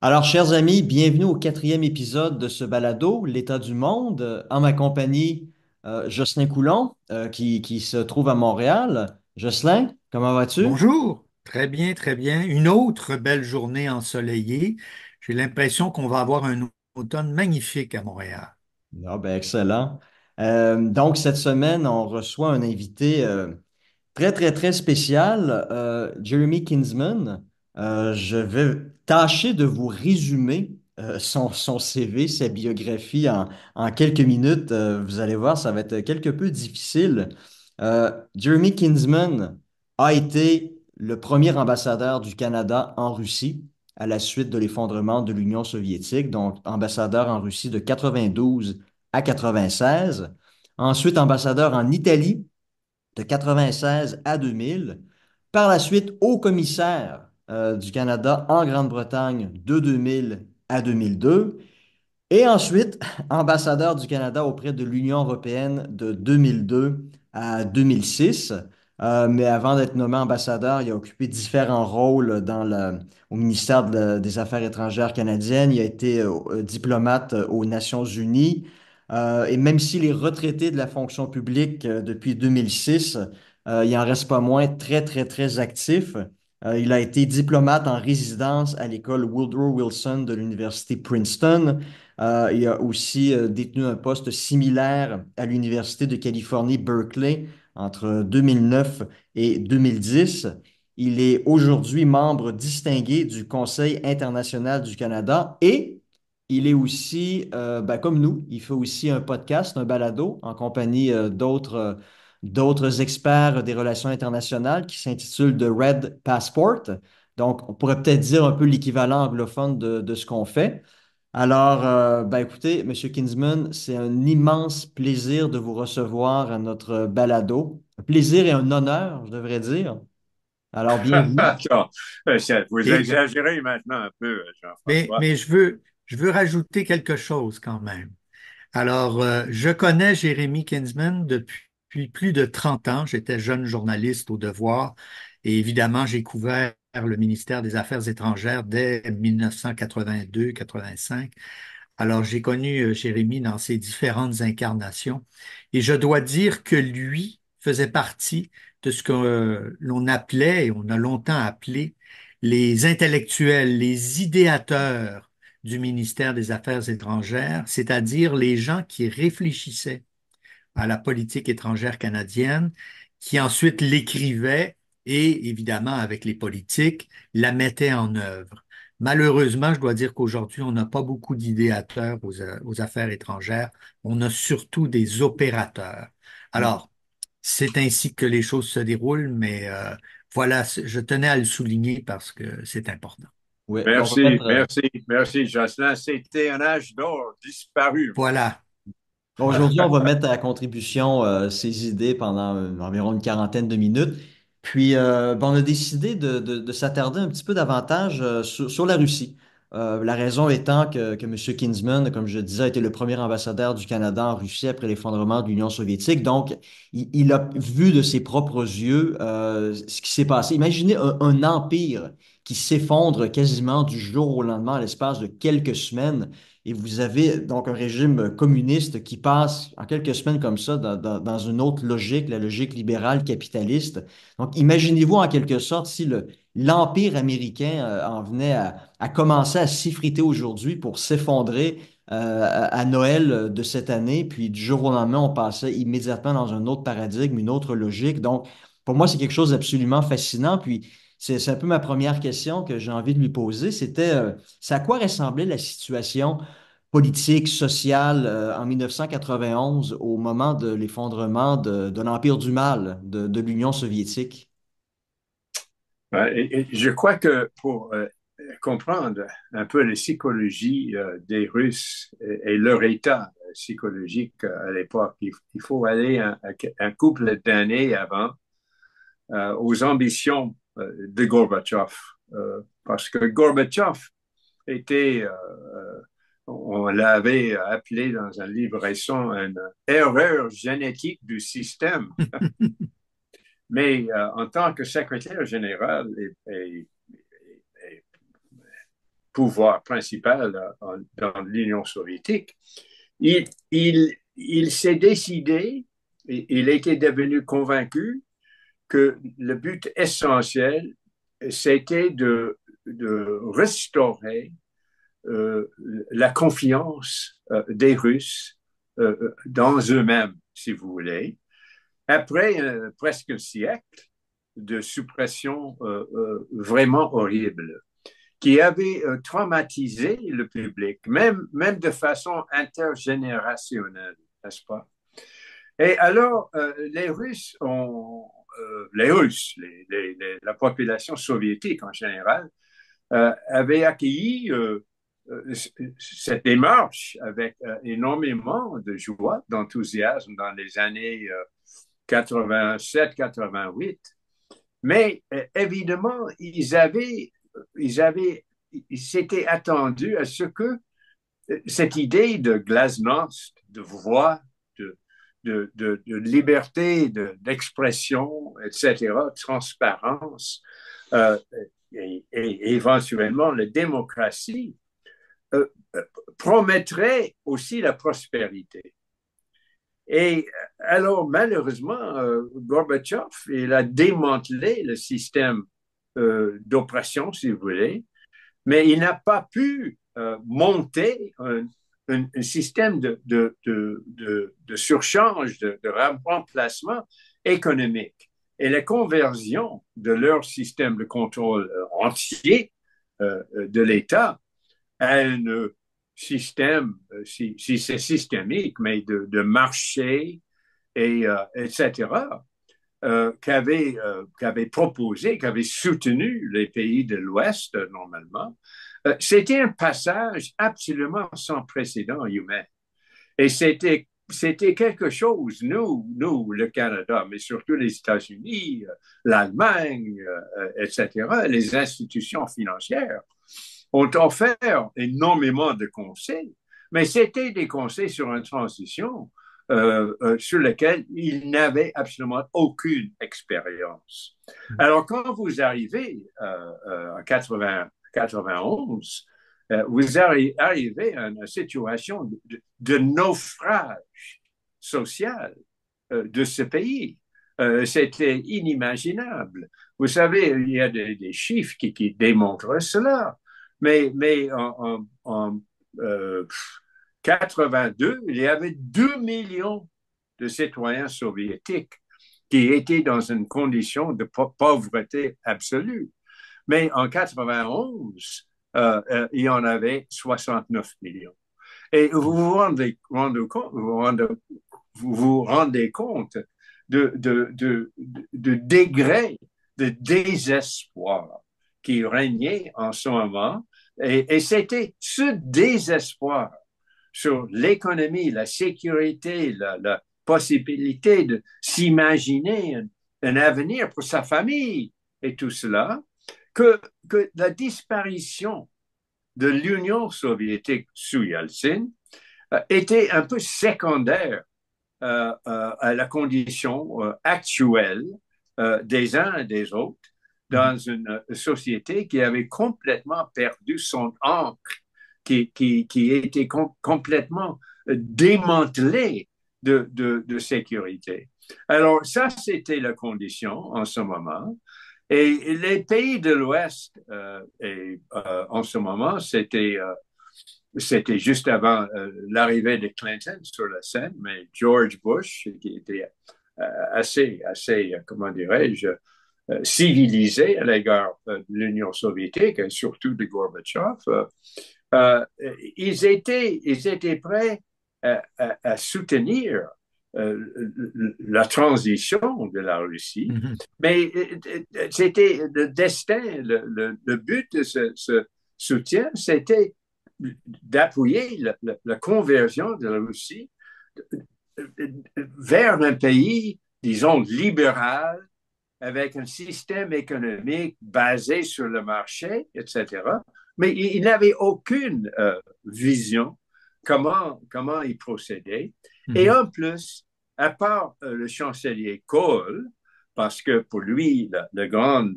Alors, chers amis, bienvenue au quatrième épisode de ce balado, L'état du monde, en ma compagnie, Jocelyn Coulon, qui se trouve à Montréal. Jocelyn, comment vas-tu? Bonjour, très bien, très bien. Une autre belle journée ensoleillée. J'ai l'impression qu'on va avoir un automne magnifique à Montréal. Ah ben, excellent. Donc, cette semaine, on reçoit un invité très, très, très spécial, Jeremy Kinsman. Je vais tâcher de vous résumer son CV, sa biographie en quelques minutes. Vous allez voir, ça va être quelque peu difficile. Jeremy Kinsman a été le premier ambassadeur du Canada en Russie à la suite de l'effondrement de l'Union soviétique, donc ambassadeur en Russie de 92 à 96. Ensuite, ambassadeur en Italie de 96 à 2000. Par la suite, haut commissaire du Canada en Grande-Bretagne de 2000 à 2002. Et ensuite, ambassadeur du Canada auprès de l'Union européenne de 2002 à 2006. Mais avant d'être nommé ambassadeur, il a occupé différents rôles au ministère des Affaires étrangères canadiennes. Il a été diplomate aux Nations unies. Et même s'il est retraité de la fonction publique depuis 2006, il en reste pas moins très, très, très actif. Il a été diplomate en résidence à l'école Woodrow Wilson de l'Université Princeton. Il a aussi détenu un poste similaire à l'Université de Californie, Berkeley, entre 2009 et 2010. Il est aujourd'hui membre distingué du Conseil international du Canada et il est aussi, ben, comme nous, il fait aussi un podcast, un balado en compagnie d'autres experts des relations internationales qui s'intitule The Red Passport. Donc, on pourrait peut-être dire un peu l'équivalent anglophone de ce qu'on fait. Alors, ben écoutez, Monsieur Kinsman, c'est un immense plaisir de vous recevoir à notre balado. Un plaisir et un honneur, je devrais dire. Alors, bienvenue. Attends, vous Et, exagérez maintenant un peu, mais Jean-François. mais je veux rajouter quelque chose quand même. Alors, je connais Jérémy Kinsman depuis plus de 30 ans. J'étais jeune journaliste au Devoir et évidemment, j'ai couvert le ministère des Affaires étrangères dès 1982-85. Alors, j'ai connu Jérémy dans ses différentes incarnations et je dois dire que lui faisait partie de ce que l'on appelait et on a longtemps appelé les intellectuels, les idéateurs du ministère des Affaires étrangères, c'est-à-dire les gens qui réfléchissaient à la politique étrangère canadienne, qui ensuite l'écrivaient et, évidemment, avec les politiques, la mettaient en œuvre. Malheureusement, je dois dire qu'aujourd'hui, on n'a pas beaucoup d'idéateurs aux affaires étrangères. On a surtout des opérateurs. Alors, c'est ainsi que les choses se déroulent, mais voilà, je tenais à le souligner parce que c'est important. Oui, ben on va Merci, mettre, merci, merci, Jocelyn. C'était un âge d'or disparu. Voilà. bon, aujourd'hui, on va mettre à contribution ces idées pendant environ une quarantaine de minutes. Puis, ben, on a décidé de s'attarder un petit peu davantage sur la Russie. La raison étant que M. Kinsman, comme je disais, a été le premier ambassadeur du Canada en Russie après l'effondrement de l'Union soviétique. Donc, il a vu de ses propres yeux ce qui s'est passé. Imaginez un empire qui s'effondre quasiment du jour au lendemain, à l'espace de quelques semaines. Et vous avez donc un régime communiste qui passe en quelques semaines comme ça dans une autre logique, la logique libérale capitaliste. Donc imaginez-vous en quelque sorte si l'empire américain en venait à commencer à s'effriter aujourd'hui pour s'effondrer à Noël de cette année, puis du jour au lendemain, on passait immédiatement dans un autre paradigme, une autre logique. Donc pour moi, c'est quelque chose d'absolument fascinant. Puis c'est un peu ma première question que j'ai envie de lui poser. C'était, c'est à quoi ressemblait la situation politique, sociale en 1991 au moment de l'effondrement de l'Empire du Mal, de l'Union soviétique? Ouais, et je crois que pour comprendre un peu la psychologie des Russes et leur état psychologique à l'époque, il faut aller un couple d'années avant aux ambitions de Gorbatchev. Parce que Gorbatchev était, on l'avait appelé dans un livre récent, une erreur génétique du système. Mais en tant que secrétaire général et pouvoir principal dans l'Union soviétique, il s'est décidé, il était devenu convaincu que le but essentiel, c'était de restaurer la confiance des Russes dans eux-mêmes, si vous voulez, après presque un siècle de suppression vraiment horrible qui avait traumatisé le public, même de façon intergénérationnelle, n'est-ce pas? Et alors, les Russes, la population soviétique en général, avait accueilli cette démarche avec énormément de joie, d'enthousiasme dans les années 87-88. Mais évidemment, ils s'étaient attendus à ce que cette idée de glasnost, de voix, de liberté d'expression, etc., transparence, et éventuellement la démocratie, euh, promettrait aussi la prospérité. Et alors, malheureusement, Gorbatchev, il a démantelé le système d'oppression, si vous voulez, mais il n'a pas pu monter un système de surchange, de remplacement économique. Et la conversion de leur système de contrôle entier de l'État à un système, si c'est systémique, mais de marché, etc., qu'avait proposé, qu'avait soutenu les pays de l'Ouest, normalement, c'était un passage absolument sans précédent humain. Et c'était quelque chose, nous, le Canada, mais surtout les États-Unis, l'Allemagne, etc., les institutions financières ont offert énormément de conseils, mais c'était des conseils sur une transition sur lesquels ils n'avaient absolument aucune expérience. Alors, quand vous arrivez en 91, vous arrivez à une situation de naufrage social de ce pays. C'était inimaginable. Vous savez, il y a des chiffres qui démontrent cela. Mais en 82, il y avait 2 millions de citoyens soviétiques qui étaient dans une condition de pauvreté absolue. Mais en 91, il y en avait 69 millions. Et vous vous rendez compte de degré de désespoir qui régnait en ce moment. Et c'était ce désespoir sur l'économie, la sécurité, la possibilité de s'imaginer un avenir pour sa famille et tout cela, que la disparition de l'Union soviétique sous Yeltsin était un peu secondaire à la condition actuelle des uns et des autres dans une société qui avait complètement perdu son ancre, qui était complètement démantelée de sécurité. Alors ça, c'était la condition en ce moment. Et les pays de l'Ouest, en ce moment, c'était juste avant l'arrivée de Clinton sur la scène, mais George Bush, qui était assez, comment dirais-je, civilisé à l'égard de l'Union soviétique et surtout de Gorbatchev, ils étaient prêts à soutenir la transition de la Russie, mais c'était le destin, le but de ce soutien, c'était d'appuyer la conversion de la Russie vers un pays, disons, libéral, avec un système économique basé sur le marché, etc. Mais il n'avait aucune vision comment il procédait. Et en plus, à part le chancelier Kohl, parce que pour lui, le grand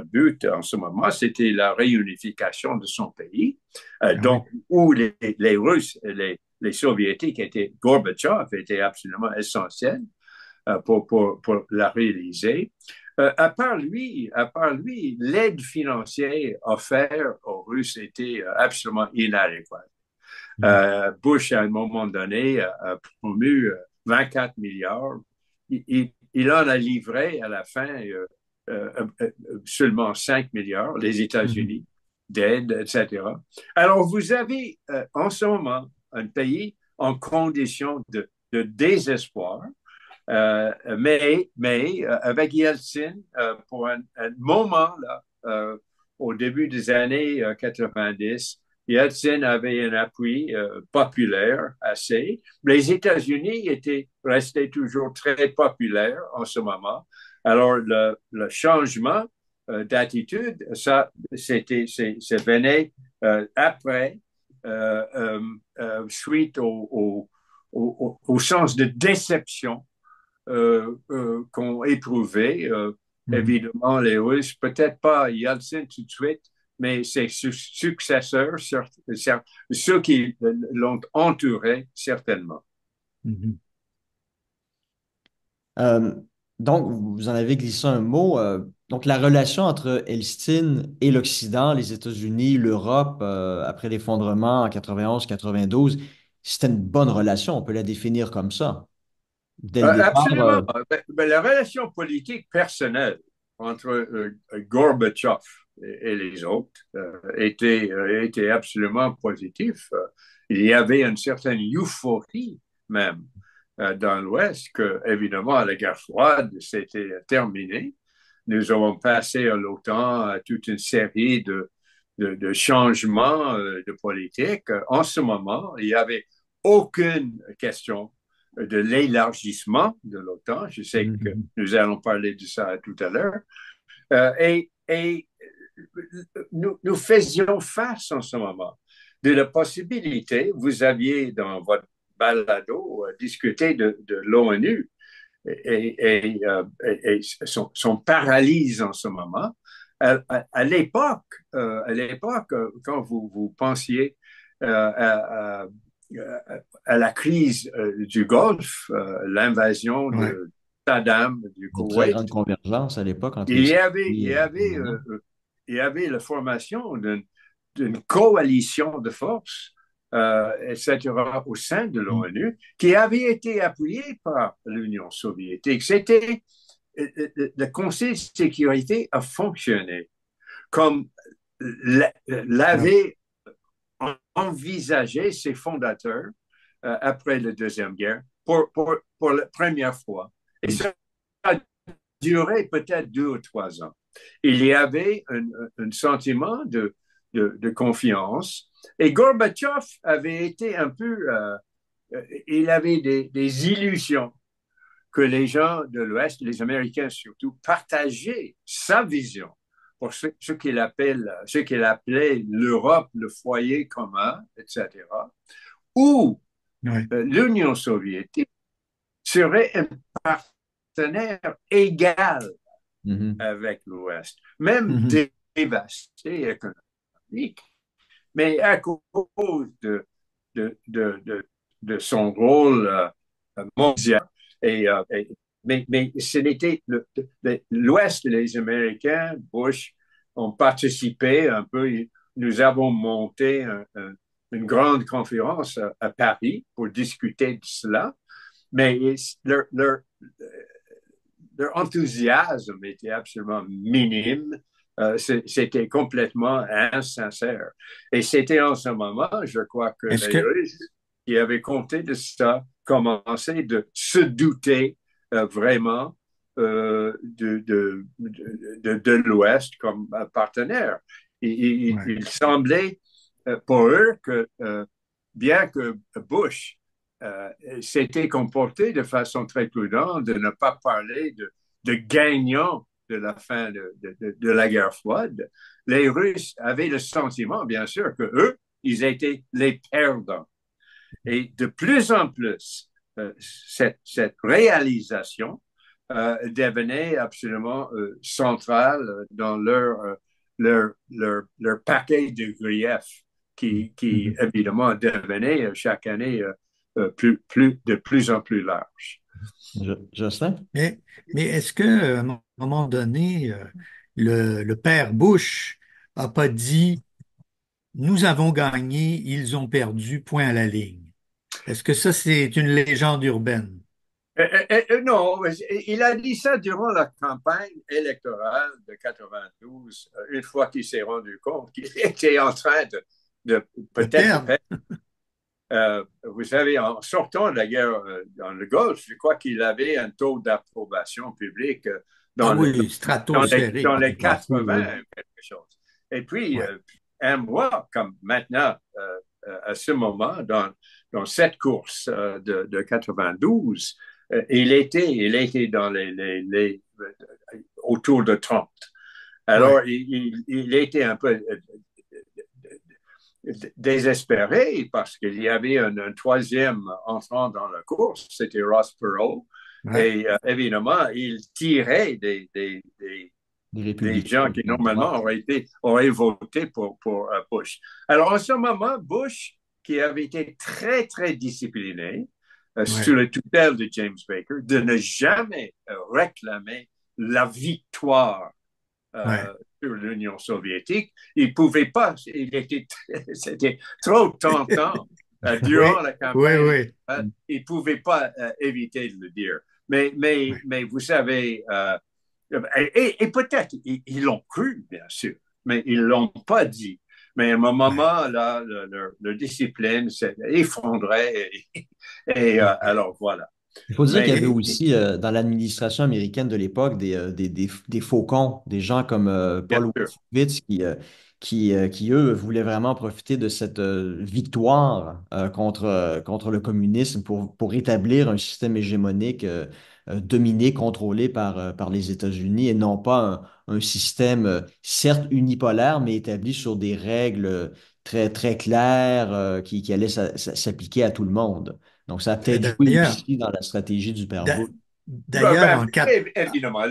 but en ce moment, c'était la réunification de son pays, Ah oui. donc où les Russes, les Soviétiques étaient, Gorbatchev était absolument essentiel pour la réaliser. À part lui, l'aide financière offerte aux Russes était absolument inadéquate. Mhm. Bush, à un moment donné, a promu 24 milliards. Il en a livré à la fin seulement 5 milliards, les Mhm. États-Unis, d'aide, etc. Alors, vous avez en ce moment un pays en condition de désespoir, mais avec Yeltsin, pour un moment, là, au début des années 90, Yeltsin avait un appui populaire assez. Les États-Unis étaient restés toujours très populaires en ce moment. Alors, le changement d'attitude, ça, venait après, suite au sens de déception qu'ont éprouvé, Mhm. évidemment, les Russes, peut-être pas Yeltsin tout de suite, mais ses successeurs, ceux qui l'ont entouré, certainement. Mhm. Euh, donc, vous en avez glissé un mot. Donc, la relation entre Elstine et l'Occident, les États-Unis, l'Europe, après l'effondrement en 91-92, c'était une bonne relation. On peut la définir comme ça. Dès le départ, Absolument. Ben, la relation politique personnelle entre Gorbatchev et les autres était absolument positive. Il y avait une certaine euphorie même dans l'Ouest que, évidemment, la guerre froide, c'était terminé. Nous avons passé à l'OTAN toute une série de changements de politique. En ce moment, il n'y avait aucune question de l'élargissement de l'OTAN. Je sais que Mhm. nous allons parler de ça tout à l'heure. Et nous faisions face en ce moment de la possibilité, vous aviez dans votre balado discuté de l'ONU et son paralyse en ce moment. À l'époque, quand vous pensiez à, à la crise du Golfe, l'invasion Ouais. de Saddam du une très Koweït, grande convergence à l'époque entre il les y avait, États-Unis et l'Iran. il y avait la formation d'une coalition de forces, etc., au sein de Mm. l'ONU, qui avait été appuyée par l'Union soviétique. C'était le Conseil de sécurité a fonctionné comme Ouais. l'avaient envisagé ses fondateurs après la Deuxième Guerre pour la première fois. Et Mm. ça a duré peut-être 2 ou 3 ans. Il y avait un sentiment de confiance. Et Gorbatchev avait été un peu, il avait des illusions que les gens de l'Ouest, les Américains surtout, partageaient sa vision pour ce qu'il appelait l'Europe, le foyer commun, etc., où Ouais. l'Union soviétique serait un partenaire égal Mhm. avec l'Ouest, même Mhm. dévasté économique, mais à cause de son rôle mondial. Mais ce n'était l'Ouest, les Américains, Bush, ont participé un peu. Nous avons monté une grande conférence à Paris pour discuter de cela, mais leur enthousiasme était absolument minime. C'était complètement insincère. Et c'était en ce moment, je crois, que Est-ce les que, Russes qui avaient compté de ça commençaient de se douter vraiment de l'Ouest comme partenaire. ouais. Il semblait pour eux que, bien que Bush s'était comporté de façon très prudente, de ne pas parler de gagnants de la fin de la guerre froide, les Russes avaient le sentiment, bien sûr, que eux, ils étaient les perdants. Et de plus en plus, cette réalisation devenait absolument central dans leur paquet de griefs qui Mhm. évidemment devenait chaque année de plus en plus large. Jocelyn? Mais, mais est-ce que, à un moment donné, le père Bush a pas dit, nous avons gagné, ils ont perdu, point à la ligne? Est-ce que ça, c'est une légende urbaine? Non, il a dit ça durant la campagne électorale de 92, une fois qu'il s'est rendu compte qu'il était en train de De peut-être de perdre? perdre. Vous savez, en sortant de la guerre dans le Golfe, je crois qu'il avait un taux d'approbation publique Ah dans, le, oui, dans stratosphérique. les Ah, oui, 80, oui. quelque chose. Et puis, Ouais. un mois comme maintenant, à ce moment, dans cette course de 92, il était dans autour de 30. Alors, Ouais. il était un peu désespéré parce qu'il y avait un troisième entrant dans la course, c'était Ross Perot. Ouais. Et évidemment, il tirait Les des républicains gens qui de normalement droite. auraient voté pour Bush. Alors, en ce moment, Bush, qui avait été très, très discipliné sous Ouais. la tutelle de James Baker, de ne jamais réclamer la victoire Ouais. sur l'Union soviétique. Il pouvait pas, c'était trop tentant durant Oui. la Oui, campagne. oui. Il pouvait pas éviter de le dire. Ouais. Mais vous savez, et peut-être ils l'ont cru, bien sûr, mais ils l'ont pas dit. Mais à un Ouais. moment, là, leur discipline s'est effondrée. Ouais. Alors, voilà. Il faut dire qu'il y avait Mais, aussi dans l'administration américaine de l'époque des faucons, des gens comme bien Paul sûr, Wolfowitz qui, eux, voulaient vraiment profiter de cette victoire contre le communisme pour établir un système hégémonique dominé, contrôlé par les États-Unis et non pas un système certes unipolaire, mais établi sur des règles très, très claires qui allaient s'appliquer à tout le monde. Donc, ça a peut-être joué D'ailleurs, aussi dans la stratégie du père d'a- Bush. d'ailleurs, en quatre, évidemment,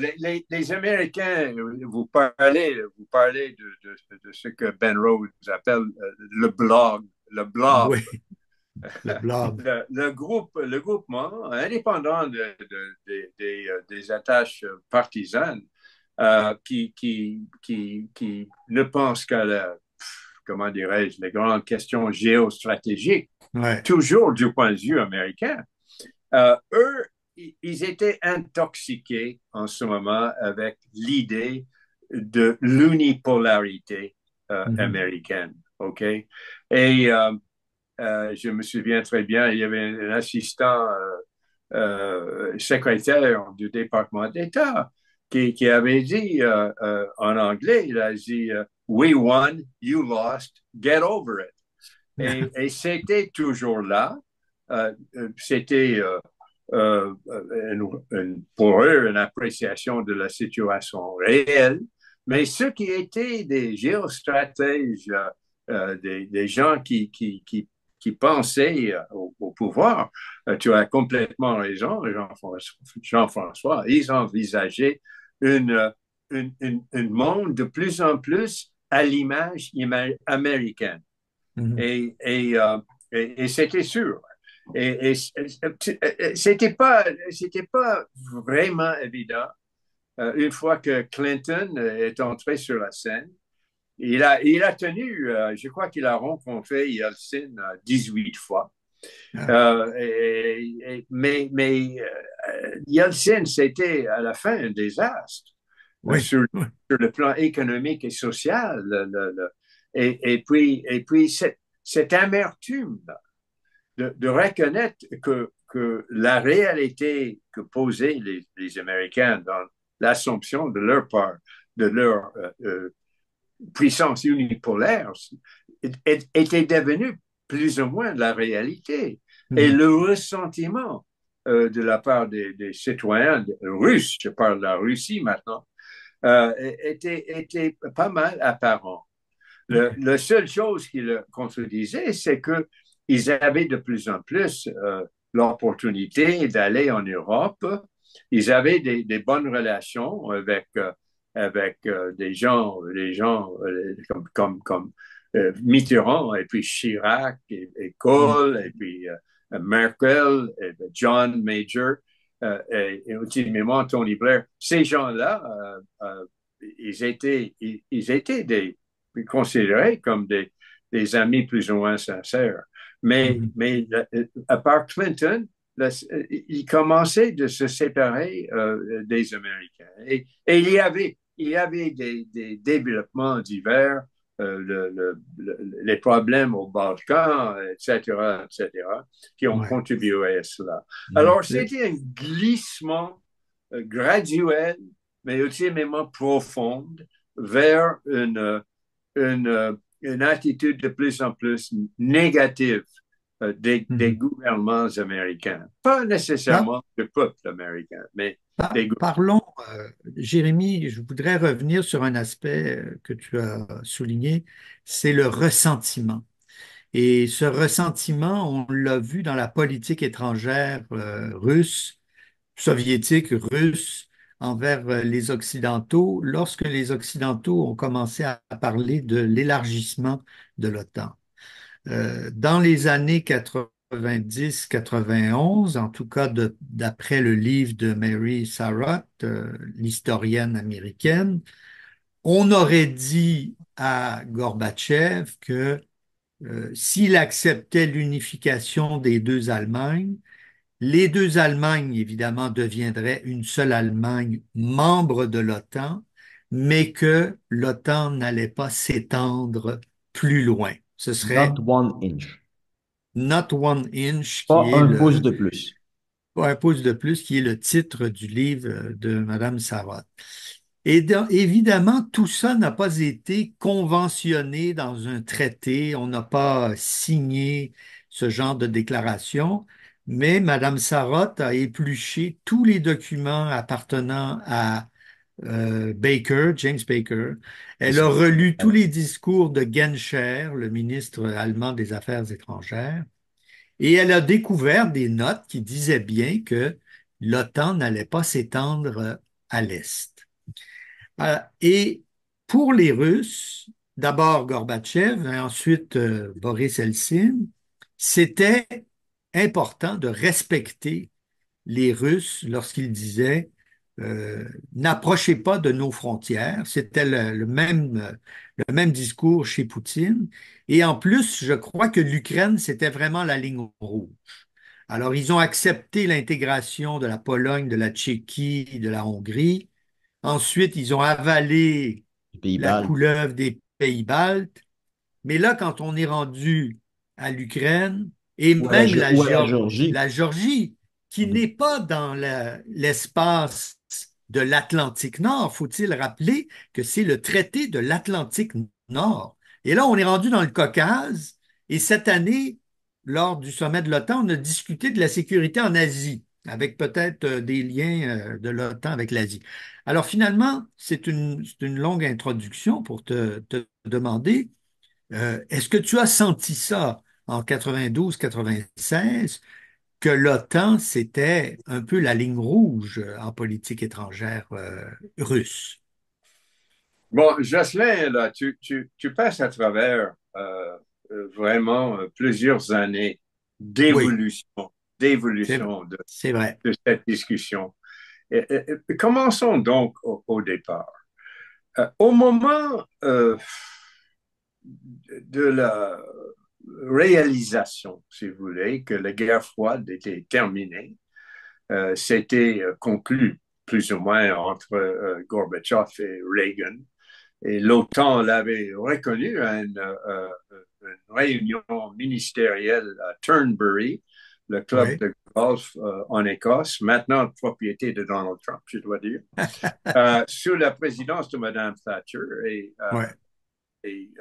les Américains, vous parlez de ce que Ben Rhodes appelle le blog, le blob, oui, le blob. le groupement indépendant des attaches partisanes qui ne pense qu'à comment dirais-je, les grandes questions géostratégiques, Ouais. toujours du point de vue américain. Eux, ils étaient intoxiqués en ce moment avec l'idée de l'unipolarité Mhm. américaine. OK? Et je me souviens très bien, il y avait un assistant secrétaire du département d'État qui avait dit en anglais, il a dit We won, you lost, get over it. Et c'était toujours là. C'était pour eux une appréciation de la situation réelle. Mais ceux qui étaient des géostratèges, des gens qui pensaient au pouvoir, tu as complètement raison, Jean-François, ils envisageaient une, une monde de plus en plus à l'image américaine. Mhm. Et, et, euh, et c'était sûr. C'était pas vraiment évident. Une fois que Clinton est entré sur la scène, il a tenu, je crois qu'il a rencontré Yeltsin 18 fois. Ah, Mais Yeltsin, c'était à la fin un désastre oui. sur, Oui. sur le plan économique et social. Et puis cette amertume de reconnaître que la réalité que posaient les Américains dans l'assomption de leur part, de leur puissance unipolaire, était devenue plus ou moins la réalité. Et Mhm. le ressentiment de la part des citoyens russes, je parle de la Russie maintenant, était pas mal apparent. La seule chose qui le contredisait, c'est qu'ils avaient de plus en plus l'opportunité d'aller en Europe ils avaient des bonnes relations avec des gens comme Mitterrand, et puis Chirac, et Mhm. Kohl, et puis Merkel, et John Major, et ultimement Tony Blair. Ces gens-là, ils étaient considérés comme des amis plus ou moins sincères. Mhm. Mais à part Clinton, il commençait de se séparer des Américains. Et il y avait des développements divers, les problèmes aux Balkans, etc., qui ont Ouais. contribué à cela. Mhm. Alors, c'était un glissement graduel, mais ultimement profonde, vers une attitude de plus en plus négative des Mhm. gouvernements américains. Pas Par- nécessairement du peuple américain, mais des gouvernements. Parlons, Jérémy, je voudrais revenir sur un aspect que tu as souligné, c'est le ressentiment. Et ce ressentiment, on l'a vu dans la politique étrangère russe, soviétique, russe, envers les Occidentaux, lorsque les Occidentaux ont commencé à parler de l'élargissement de l'OTAN. Dans les années 90-91, en tout cas d'après le livre de Mary Sarotte, l'historienne américaine, on aurait dit à Gorbatchev que s'il acceptait l'unification des deux Allemagnes, les deux Allemagnes, évidemment, deviendraient une seule Allemagne membre de l'OTAN, mais que l'OTAN n'allait pas s'étendre plus loin. Ce serait Not one inch. Not One Inch, Pas qui est un pouce de plus. un pouce de plus, qui est le titre du livre de Madame Sarraute. Évidemment, tout ça n'a pas été conventionné dans un traité, on n'a pas signé ce genre de déclaration, mais Madame Sarraute a épluché tous les documents appartenant à Baker, James Baker. C'est Elle ça. a relu tous les discours de Genscher, le ministre allemand des Affaires étrangères. Et elle a découvert des notes qui disaient bien que l'OTAN n'allait pas s'étendre à l'Est. Et pour les Russes, d'abord Gorbatchev et ensuite Boris Eltsine, c'était important de respecter les Russes lorsqu'ils disaient n'approchez pas de nos frontières. C'était le même discours chez Poutine. Et en plus, je crois que l'Ukraine, c'était vraiment la ligne rouge. Alors, ils ont accepté l'intégration de la Pologne, de la Tchéquie, de la Hongrie. Ensuite, ils ont avalé Les pays la baltes. couleuvre des pays baltes. Mais là, quand on est rendu à l'Ukraine et même Ou à la Géorgie. La Géorgie, qui Mhm. n'est pas dans l'espace de l'Atlantique Nord, faut-il rappeler que c'est le traité de l'Atlantique Nord. Et là, on est rendu dans le Caucase. Et cette année, lors du sommet de l'OTAN, on a discuté de la sécurité en Asie, avec peut-être des liens de l'OTAN avec l'Asie. Alors finalement, c'est une longue introduction pour te demander est-ce que tu as senti ça en 92-96, que l'OTAN, c'était un peu la ligne rouge en politique étrangère russe? Bon, Jocelyn, là, tu passes à travers vraiment plusieurs années Oui, d'évolution, c'est d'évolution de, c'est vrai. de cette discussion. Commençons donc au départ. Au moment de la réalisation, si vous voulez, que la guerre froide était terminée, c'était conclu plus ou moins entre Gorbatchev et Reagan. Et l'OTAN l'avait reconnu à une réunion ministérielle à Turnberry, le club Oui, de golf en Écosse, maintenant propriété de Donald Trump, je dois dire, sous la présidence de Mme Thatcher. oui, Et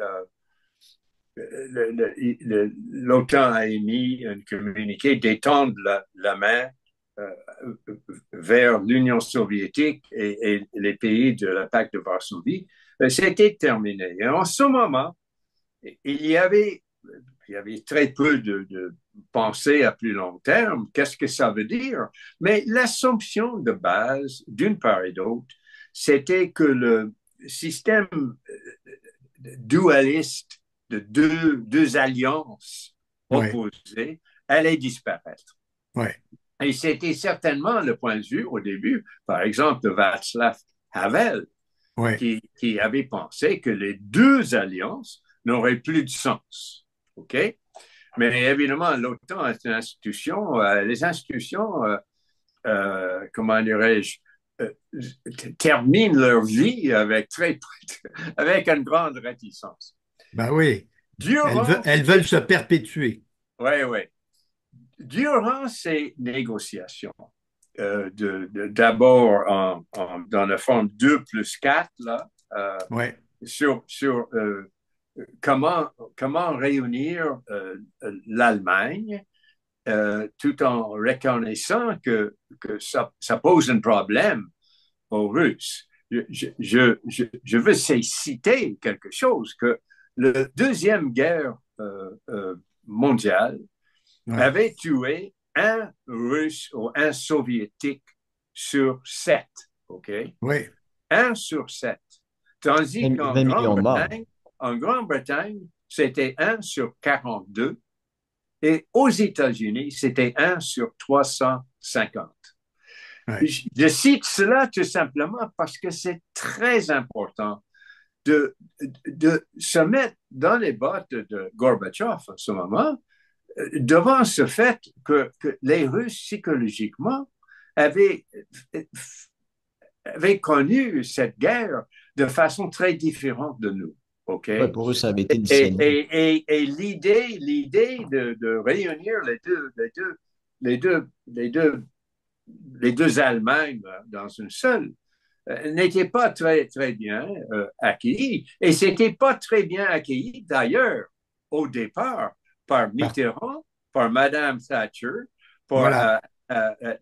l'OTAN a émis un communiqué d'étendre la main euh, vers l'Union soviétique et les pays de la pacte de Varsovie. C'était terminé. Et en ce moment, il y avait, il y avait très peu penser à plus long terme, qu'est-ce que ça veut dire? Mais l'assumption de base, d'une part et d'autre, c'était que le système dualiste de deux alliances Ouais, opposées allait disparaître. ouais, Et c'était certainement le point de vue au début, par exemple, de Václav Havel, ouais. qui avait pensé que les deux alliances n'auraient plus de sens. OK? Mais évidemment, l'OTAN est une institution, les institutions, comment dirais-je, euh, terminent leur vie avec une grande réticence. Ben oui. Durant Elles veulent se perpétuer. ouais, ouais. Durant ces négociations, d'abord dans la forme 2 plus 4, là, Ouais, sur comment réunir l'Allemagne tout en reconnaissant que ça pose un problème aux Russes. Je veux citer quelque chose, que la Deuxième Guerre mondiale ouais, avait tué un Russe ou un Soviétique sur 7. OK? ouais. Un sur 7. Tandis qu'en 20 millions de morts. Grande-Bretagne, c'était un sur 42. Et aux États-Unis, c'était un sur 350. Ouais. Je cite cela tout simplement parce que c'est très important de, de se mettre dans les bottes de Gorbatchev en ce moment, devant ce fait que les Russes, psychologiquement, avaient, avaient connu cette guerre de façon très différente de nous. OK? Ouais, pour eux, ça avait été disséminé. Et l'idée de réunir les deux, les deux, les deux Allemagnes dans une seule n'était pas très bien accueilli. Et c'était pas très bien accueilli, d'ailleurs, au départ, par Par- Mitterrand, par Madame Thatcher, par, Voilà.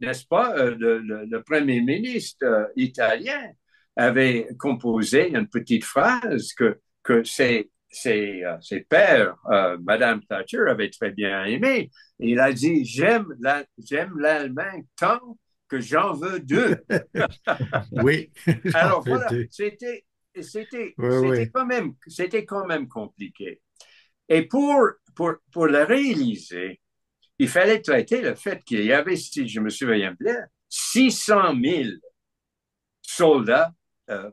n'est-ce pas, le Premier ministre italien avait composé une petite phrase que ses pères, Madame Thatcher, avaient très bien aimé. Il a dit, j'aime l'Allemagne tant que j'en veux deux. Oui, j'en Alors fais voilà, deux. Oui, oui. c'était quand même compliqué. Et pour le réaliser, il fallait traiter le fait qu'il y avait, si je me souviens bien, 600 000 soldats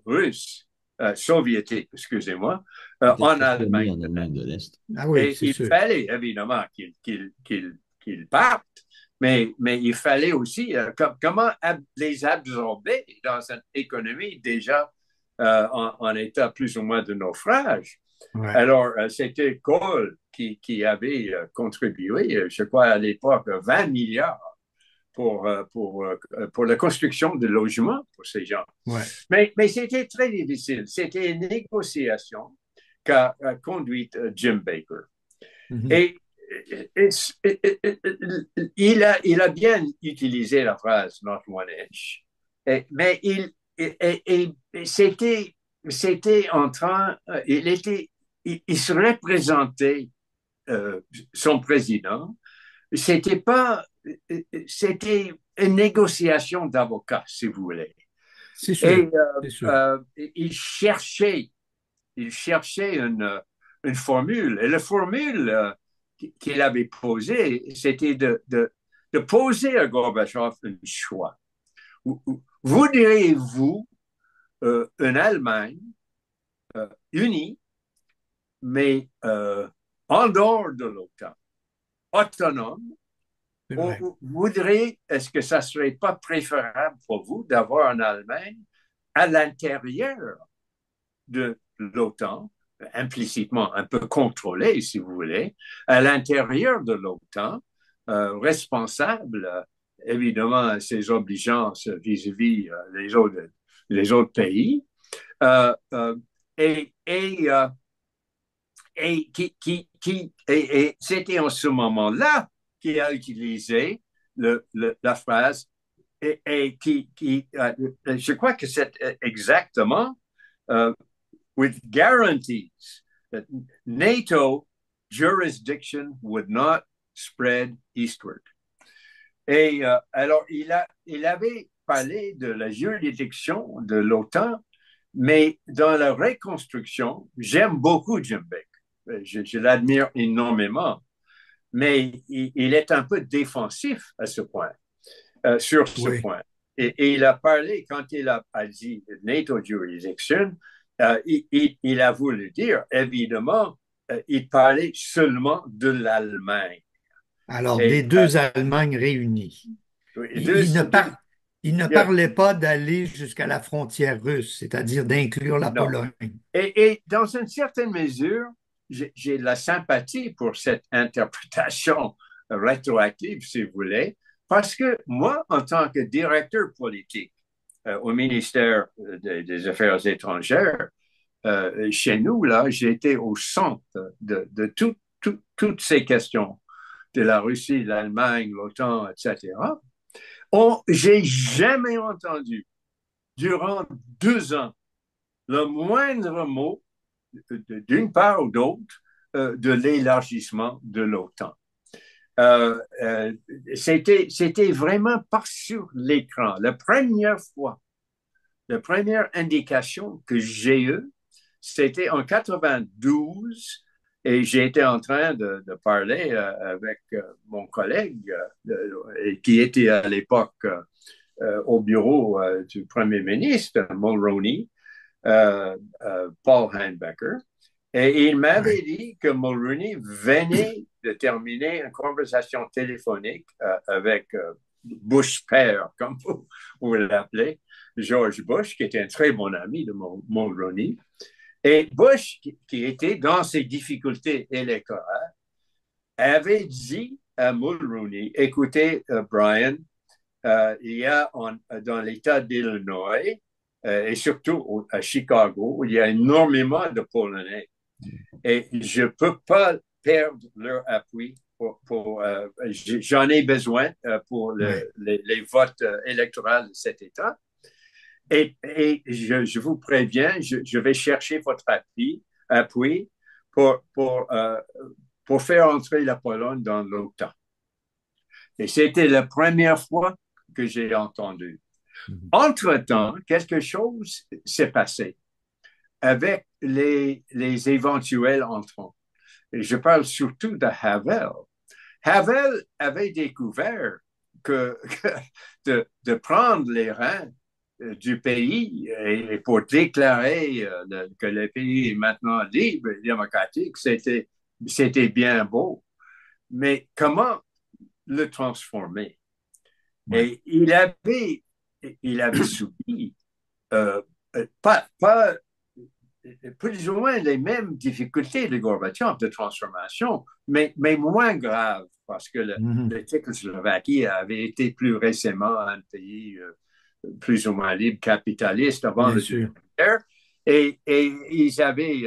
russes, soviétiques, excusez-moi, C'était en très peu mis Allemagne en de l'Est. Allemagne de l'Est. Ah oui, Et c'est il sûr. fallait évidemment qu'ils partent, mais il fallait aussi comment les absorber dans une économie déjà en état plus ou moins de naufrage. Ouais. Alors, c'était Kohl qui avait contribué, je crois à l'époque, 20 milliards pour la construction de logements pour ces gens. Ouais. Mais c'était très difficile. C'était une négociation qu'a conduite Jim Baker. Mhm. Et, il a bien utilisé la phrase not one inch, mais c'était en train, il se représentait son président. C'était pas, c'était une négociation d'avocats, si vous voulez. C'est sûr. Et C'est sûr. il cherchait une formule. Et la formule qu'il avait posée, c'était de poser à Gorbatchev un choix. Voudriez-vous une Allemagne unie, mais en dehors de l'OTAN, autonome, C'est vrai. ou est-ce que ça ne serait pas préférable pour vous d'avoir une Allemagne à l'intérieur de l'OTAN, implicitement un peu contrôlé, si vous voulez, à l'intérieur de l'OTAN, responsable, évidemment, ses obligeances vis-à-vis les autres pays, euh, euh, et, et, euh, et c'était en ce moment-là qu'il a utilisé la phrase je crois que c'est exactement with guarantees that NATO jurisdiction would not spread eastward. Et alors, il avait parlé de la juridiction de l'OTAN, mais dans la reconstruction, j'aime beaucoup Jim Beck. Je l'admire énormément, mais il est un peu défensif à ce point, sur ce Oui. point. Et il a parlé, quand il a dit NATO jurisdiction, il a voulu dire, évidemment, il parlait seulement de l'Allemagne. Alors, Et des deux Allemagnes réunies. Il, deux, il ne deux, par- il ne parlait pas d'aller jusqu'à la frontière russe, c'est-à-dire d'inclure la non. Pologne. Et dans une certaine mesure, j'ai de la sympathie pour cette interprétation rétroactive, si vous voulez, parce que moi, en tant que directeur politique au ministère des Affaires étrangères, chez nous, là, j'ai été au centre de toutes ces questions de la Russie, l'Allemagne, l'OTAN, etc. J'ai jamais entendu, durant 2 ans, le moindre mot d'une part ou d'autre de l'élargissement de l'OTAN. Euh, euh, c'était vraiment pas sur l'écran. La première indication que j'ai eue, c'était en 92 et j'ai été en train de parler avec mon collègue qui était à l'époque au bureau du premier ministre, Mulroney, Paul Heinbecker. Et il m'avait Ouais. dit que Mulroney venait de terminer une conversation téléphonique avec Bush père, comme vous l'appelez, George Bush, qui était un très bon ami de Mulroney. Et Bush, qui était dans ses difficultés électorales, avait dit à Mulroney, écoutez, Brian, il y a dans l'État d'Illinois et surtout à Chicago, où il y a énormément de Polonais. Et je ne peux pas perdre leur appui. J'en ai besoin pour Ouais. les votes électoraux de cet État. Et je vous préviens, je vais chercher votre appui pour, pour, euh, pour faire entrer la Pologne dans l'OTAN. Et c'était la première fois que j'ai entendu. Mhm. Entre-temps, quelque chose s'est passé avec les éventuels entrants. Et je parle surtout de Havel. Havel avait découvert que de prendre les reins du pays et pour déclarer que le pays est maintenant libre et démocratique, c'était bien beau. Mais comment le transformer? Ouais. Et il avait subi euh, pas plus ou moins les mêmes difficultés de Gorbatchev de transformation, mais moins graves, parce que Mhm. le Tchécoslovaquie avait été plus récemment un pays plus ou moins libre, capitaliste avant Bien le sûr. Deuxième Guerre. Et ils avaient,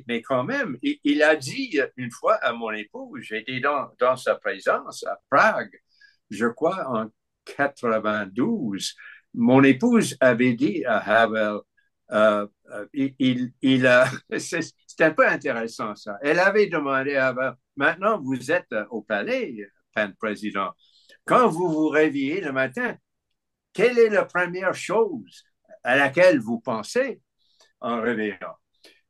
mais quand même, il a dit une fois à mon épouse, j'étais dans sa présence à Prague, je crois en 92, mon épouse avait dit à Havel, c'est un peu intéressant ça. Elle avait demandé à Havel, maintenant vous êtes au palais, pan président, quand vous vous réveillez le matin, quelle est la première chose à laquelle vous pensez en réveillant?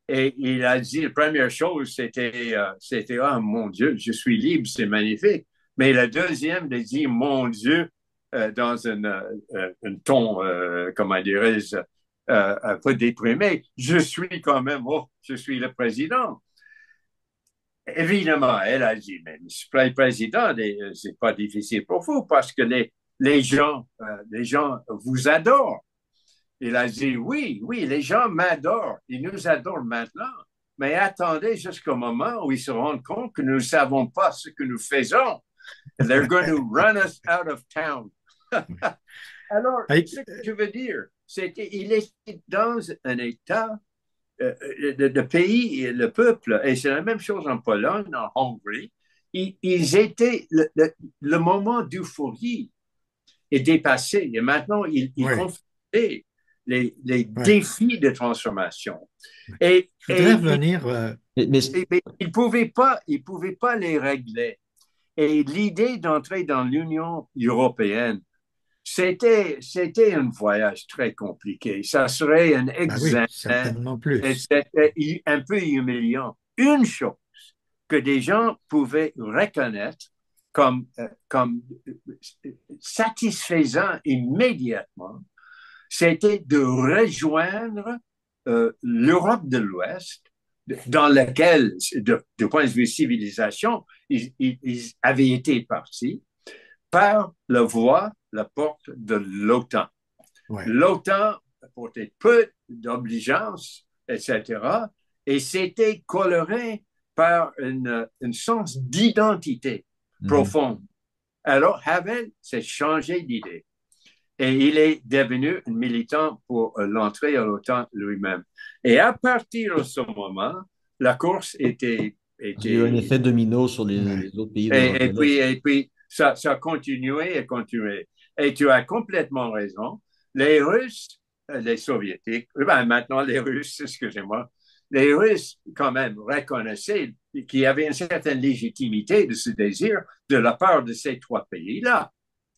Et il a dit, la première chose, c'était, oh mon Dieu, je suis libre, c'est magnifique. Mais la deuxième, il a dit, mon Dieu, dans un ton, comment dirais-je, un peu déprimé, je suis quand même, oh, je suis le président. Évidemment, elle a dit, mais Monsieur le Président, c'est pas difficile pour vous parce que les gens vous adorent. Il a dit, oui, oui, les gens m'adorent. Ils nous adorent maintenant. Mais attendez jusqu'au moment où ils se rendent compte que nous ne savons pas ce que nous faisons. They're going to run us out of town. Alors, Hey, ce que je veux dire, c'est qu'il est dans un état de pays, le peuple, et c'est la même chose en Pologne, en Hongrie, ils étaient, le moment d'euphorie est dépassé. Et maintenant, ils ouais, confrontaient les ouais. défis de transformation. Et, Je voudrais et, revenir. Mais et, ils pouvaient pas les régler. Et l'idée d'entrer dans l'Union européenne, c'était un voyage très compliqué. Ça serait un Ben oui, examen certainement et plus. c'était un peu humiliant. Une chose que des gens pouvaient reconnaître comme satisfaisant immédiatement, c'était de rejoindre l'Europe de l'Ouest, dans laquelle, de point de vue civilisation, ils avaient été partis par la voie, la porte de l'OTAN. Ouais. L'OTAN portait peu d'obligeance, etc. Et c'était coloré par une sens d'identité Mhm. profonde. Alors, Havel s'est changé d'idée et il est devenu un militant pour l'entrée à l'OTAN lui-même. Et à partir de ce moment, la course Il y a eu un était effet domino sur Ouais. les autres pays d'Europe de l'Est. et puis ça a continué et continué. Et tu as complètement raison. Les Russes, les Soviétiques, ben maintenant les Russes, excusez-moi, les Russes quand même reconnaissaient qu'il y avait une certaine légitimité de ce désir de la part de ces trois pays-là.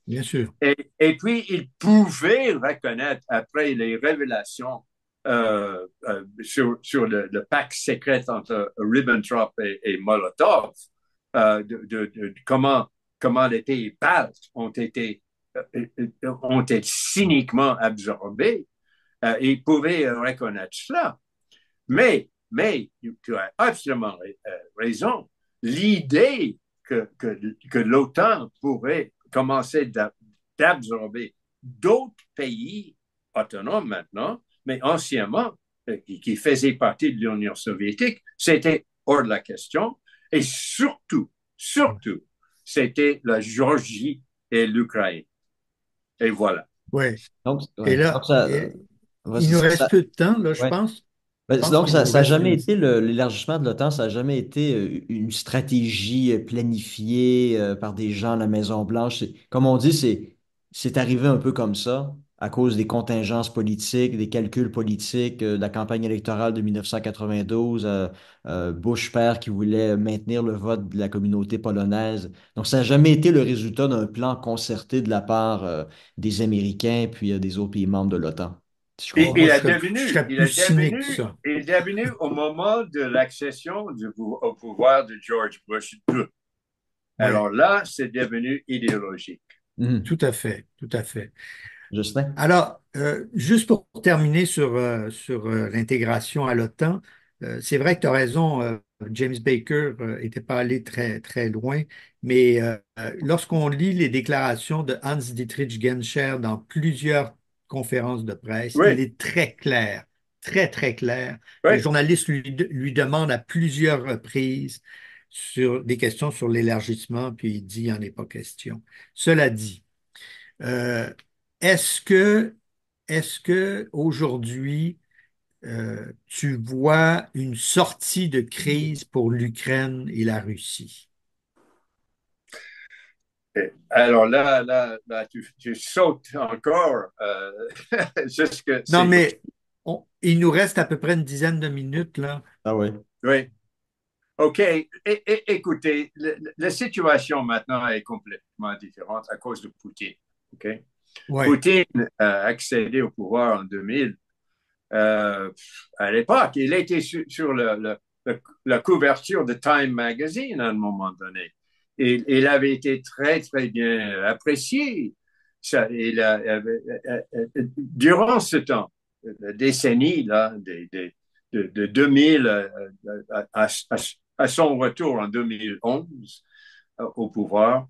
Bien sûr. Et puis, ils pouvaient reconnaître, après les révélations sur le pacte secret entre Ribbentrop et Molotov, comment les pays baltes ont été cyniquement absorbés, ils pouvaient reconnaître cela. Mais tu as absolument raison. L'idée que l'OTAN pourrait commencer d'absorber d'autres pays autonomes maintenant, mais anciennement, qui faisaient partie de l'Union soviétique, c'était hors de la question. Et surtout, c'était la Géorgie et l'Ukraine. Et voilà. Ouais. Donc, Et ouais. Donc là, ça, il nous reste ça, peu de temps, là, je ouais. pense. Je Ben, pense donc, qu'il nous ça n'a reste jamais une... été l'élargissement de l'OTAN, ça n'a jamais été une stratégie planifiée par des gens à la Maison-Blanche. Comme on dit, c'est arrivé un peu comme ça, à cause des contingences politiques, des calculs politiques, de la campagne électorale de 1992, Bush père qui voulait maintenir le vote de la communauté polonaise. Donc, ça n'a jamais été le résultat d'un plan concerté de la part des Américains puis des autres pays membres de l'OTAN, si je Oh, comprends. moi, je Il serais plus cynique que ça. est devenu au moment de l'accession au pouvoir de George Bush II. Ouais, Alors là, c'est devenu idéologique. Mhm. tout à fait, tout à fait. Justin? Alors, juste pour terminer sur l'intégration à l'OTAN, c'est vrai que tu as raison, James Baker n'était pas allé très, très loin, mais lorsqu'on lit les déclarations de Hans-Dietrich Genscher dans plusieurs conférences de presse, il Oui, est très clair, très, très clair. Les oui. journalistes lui demandent à plusieurs reprises sur des questions sur l'élargissement, puis il dit il n'y en est pas question. Cela dit, euh, est-ce que, est-ce que aujourd'hui, tu vois une sortie de crise pour l'Ukraine et la Russie? Alors là tu sautes encore. Jusque, Non, c'est, mais il nous reste à peu près une dizaine de minutes, là. Ah oui. oui. OK. Écoutez, la situation maintenant est complètement différente à cause de Poutine. OK? Oui, Poutine a accédé au pouvoir en 2000. Euh, à l'époque, il était sur la couverture de Time Magazine à un moment donné. Et il avait été très, très bien apprécié. Durant ce temps, la décennie là, de 2000 à, à son retour en 2011 au pouvoir,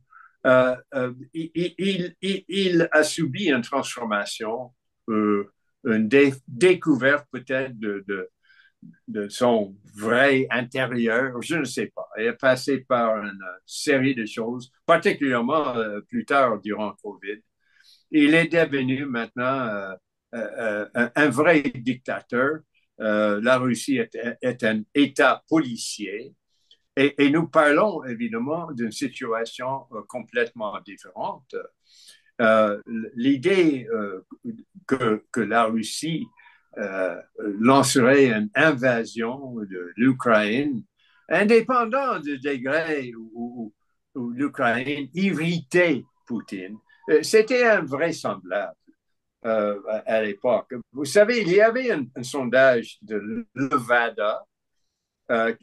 il a subi une transformation, une découverte peut-être de son vrai intérieur, je ne sais pas. Il est passé par une série de choses, particulièrement plus tard durant Covid. Il est devenu maintenant un vrai dictateur. La Russie est un État policier. Et nous parlons évidemment d'une situation complètement différente. Euh, L'idée que la Russie lancerait une invasion de l'Ukraine, indépendant du degré où l'Ukraine irritait Poutine, c'était invraisemblable à l'époque. Vous savez, il y avait un sondage de Levada euh,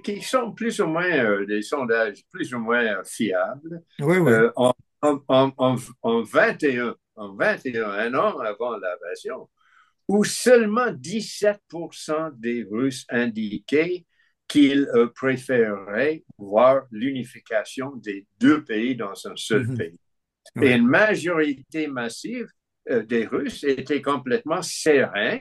qui sont plus ou moins des sondages plus ou moins fiables Oui, oui. euh, en, en 21, en 21, un an avant l'invasion, où seulement 17% des Russes indiquaient qu'ils préféreraient voir l'unification des deux pays dans un seul Mhm. pays. Et Ouais. une majorité massive des Russes étaient complètement sereine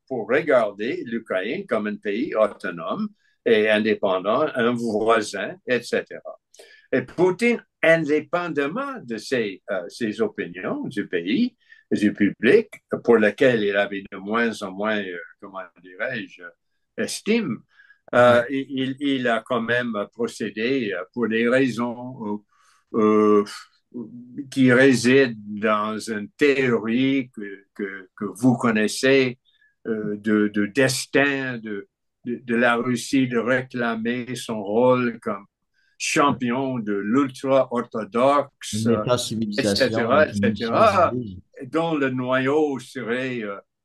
pour regarder l'Ukraine comme un pays autonome et indépendant, un voisin, etc. Et Poutine, indépendamment de ses opinions du pays, du public, pour lequel il avait de moins en moins, comment dirais-je, estime, Ouais. il a quand même procédé pour des raisons euh, qui résident dans une théorie que vous connaissez de destin de la Russie de réclamer son rôle comme champion de l'ultra-orthodoxe, Une État-civilisation etc., avec une mission etc., divise. dont le noyau serait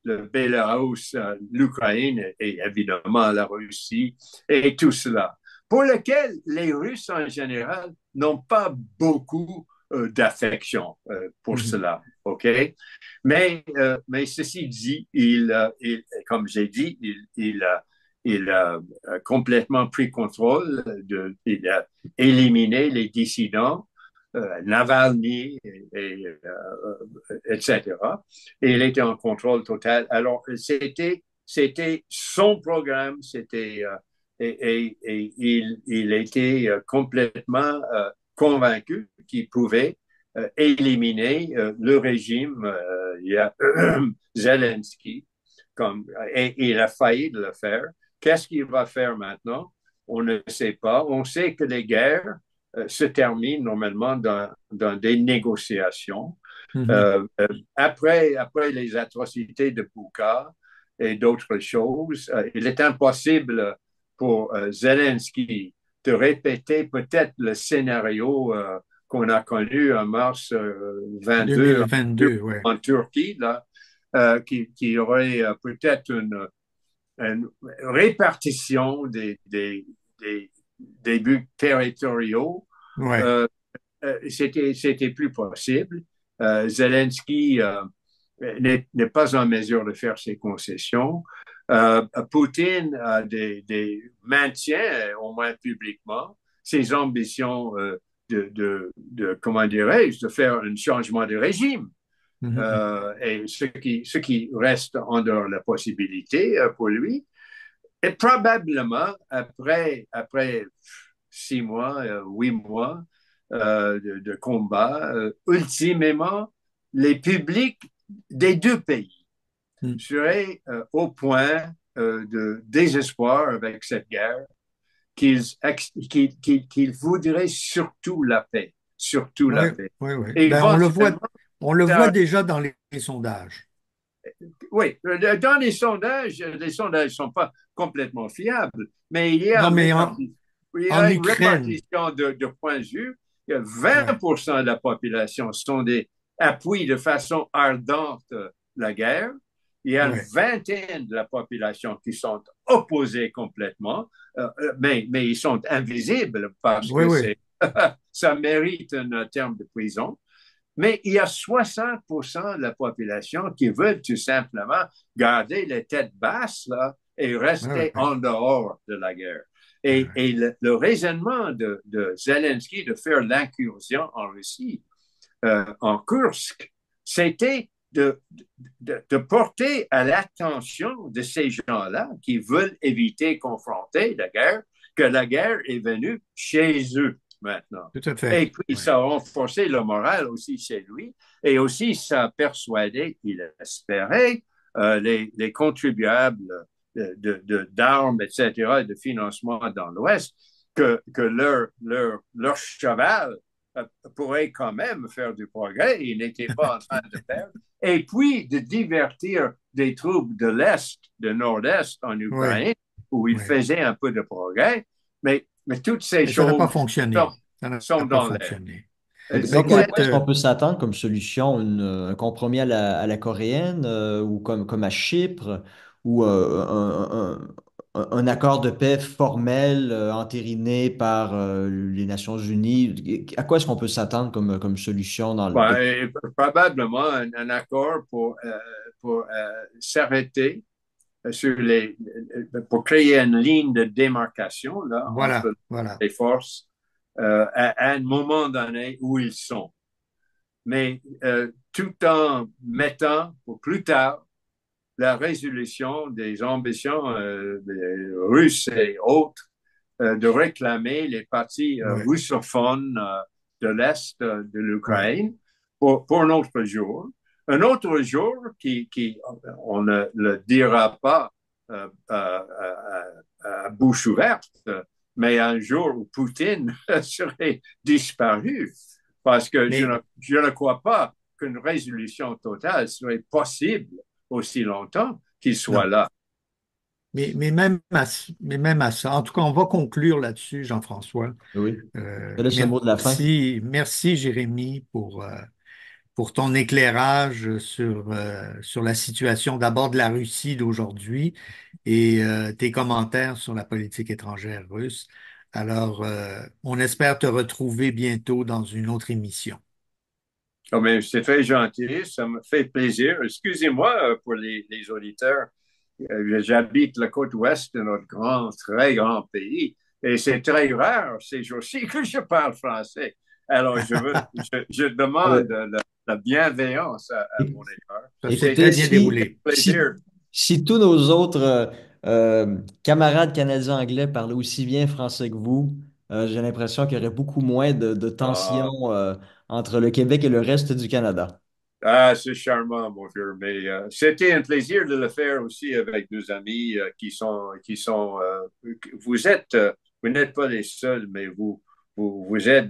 le Bélarus, l'Ukraine et évidemment la Russie et tout cela, pour lequel les Russes en général n'ont pas beaucoup d'affection pour Mhm. cela. OK? Mais ceci dit, comme j'ai dit, il a complètement pris contrôle, il a éliminé les dissidents, Navalny, etc. Et il était en contrôle total. Alors, c'était son programme, et il était complètement convaincu qu'il pouvait éliminer le régime il y a, Zelensky, et il a failli de le faire. Qu'est-ce qu'il va faire maintenant? On ne sait pas. On sait que les guerres se terminent normalement dans des négociations. Mhm. Après les atrocités de Buka et d'autres choses, il est impossible pour Zelensky de répéter peut-être le scénario qu'on a connu en mars 22 2022, ouais. en Turquie, là, qui aurait peut-être une répartition des buts territoriaux. Ouais. Euh, c'était plus possible. Zelensky n'est pas en mesure de faire ses concessions. Poutine maintient, au moins publiquement, ses ambitions comment dirais-je, de faire un changement de régime. Mhm. Et ce qui reste en dehors de la possibilité pour lui. Et probablement, après 6 mois, 8 mois de combat, ultimement, les publics des deux pays Mhm. seraient au point de désespoir avec cette guerre qu'ils voudraient surtout la paix, surtout la Oui, paix. oui, oui. Ben, Éventuellement, on le voit déjà dans les sondages. oui, dans les sondages ne sont pas complètement fiables, mais Non, mais il y en a une Ukraine, répartition de points de vue. Il y a ouais, 20% de la population appuient de façon ardente la guerre. Il y a une ouais, vingtaine de la population qui sont opposés complètement, mais ils sont invisibles parce oui, que oui, ça mérite un terme de prison. Mais il y a 60% de la population qui veulent tout simplement garder les têtes basses là, et ouais, rester ouais, en dehors de la guerre. ouais. Et le raisonnement de Zelensky de faire l'incursion en Russie, en Kursk, c'était de porter à l'attention de ces gens-là qui veulent éviter confronter la guerre, que la guerre est venue chez eux maintenant. Tout à fait. Et puis, Ouais, ça a renforcé le moral aussi chez lui. Et aussi, ça a persuadé, il espérait, les contribuables d'armes, etc., de financement dans l'Ouest, que leur cheval pourrait quand même faire du progrès. Il n'était pas en train de perdre. Et puis, de divertir des troupes de l'Est, de Nord-Est en ouais, Ukraine, où il ouais. faisait un peu de progrès. Mais mais toutes ces Mais ça n'a pas choses fonctionné. sont, Ça n'a sont pas dans l'air. fonctionné. Donc, à quoi Écoute, est-ce qu'on peut s'attendre comme solution? Un compromis à la coréenne ou comme à Chypre ou un accord de paix formel entériné par les Nations Unies? À quoi est-ce qu'on peut s'attendre comme solution Ben, et probablement un accord pour s'arrêter sur pour créer une ligne de démarcation là, voilà, entre voilà. les forces à un moment donné où ils sont. Mais tout en mettant pour plus tard la résolution des ambitions des Russes et autres de réclamer les parties Ouais, russophones de l'Est de ouais. l'Ukraine pour un autre jour. Un autre jour qui on ne le dira pas à bouche ouverte, mais un jour où Poutine serait disparu, parce que Mais, je ne crois pas qu'une résolution totale serait possible aussi longtemps qu'il soit non. là. Mais même à ça, en tout cas, on va conclure là-dessus, Jean-François. oui, je te laisse le mot de la fin. Merci Jérémy pour ton éclairage sur la situation d'abord de la Russie d'aujourd'hui et tes commentaires sur la politique étrangère russe. Alors, on espère te retrouver bientôt dans une autre émission. Oh, mais c'est très gentil, ça me fait plaisir. Excusez-moi pour les auditeurs. J'habite la côte ouest de notre très grand pays et c'est très rare ces jours-ci que je parle français. Alors, je Ah demande ben, la bienveillance à mon éc- égard. Ça s'est C'est écoutez, très bien si, déroulé. si, plaisir. si tous nos autres camarades canadiens anglais parlaient aussi bien français que vous, j'ai l'impression qu'il y aurait beaucoup moins de Ah, tensions entre le Québec et le reste du Canada. ah, c'est charmant, mon vieux. Mais c'était un plaisir de le faire aussi avec deux amis vous êtes, vous n'êtes pas les seuls, mais vous êtes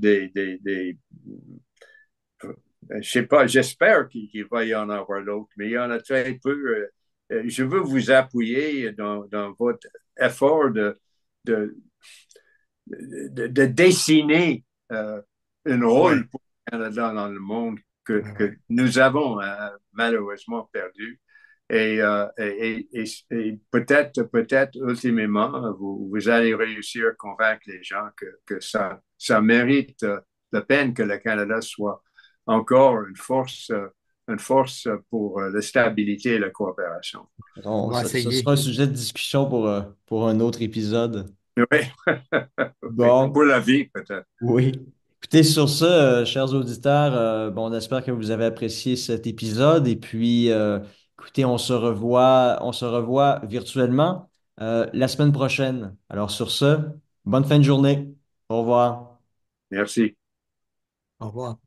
je sais pas, j'espère qu'il va y en avoir d'autres, mais il y en a très peu. Je veux vous appuyer dans votre effort de, de dessiner un Ouais, rôle pour le Canada dans le monde ouais, que ouais. nous avons malheureusement perdu. Et peut-être, ultimement, vous allez réussir à convaincre les gens que ça mérite la peine que le Canada soit encore une force pour la stabilité et la coopération. On va Ce sera essayer. un sujet de discussion pour un autre épisode. Oui, oui, Bon, pour la vie, peut-être. oui. Écoutez, sur ça, chers auditeurs, bon, on espère que vous avez apprécié cet épisode et puis, écoutez, on se revoit virtuellement la semaine prochaine. Alors sur ce, bonne fin de journée. Au revoir. Merci. Au revoir.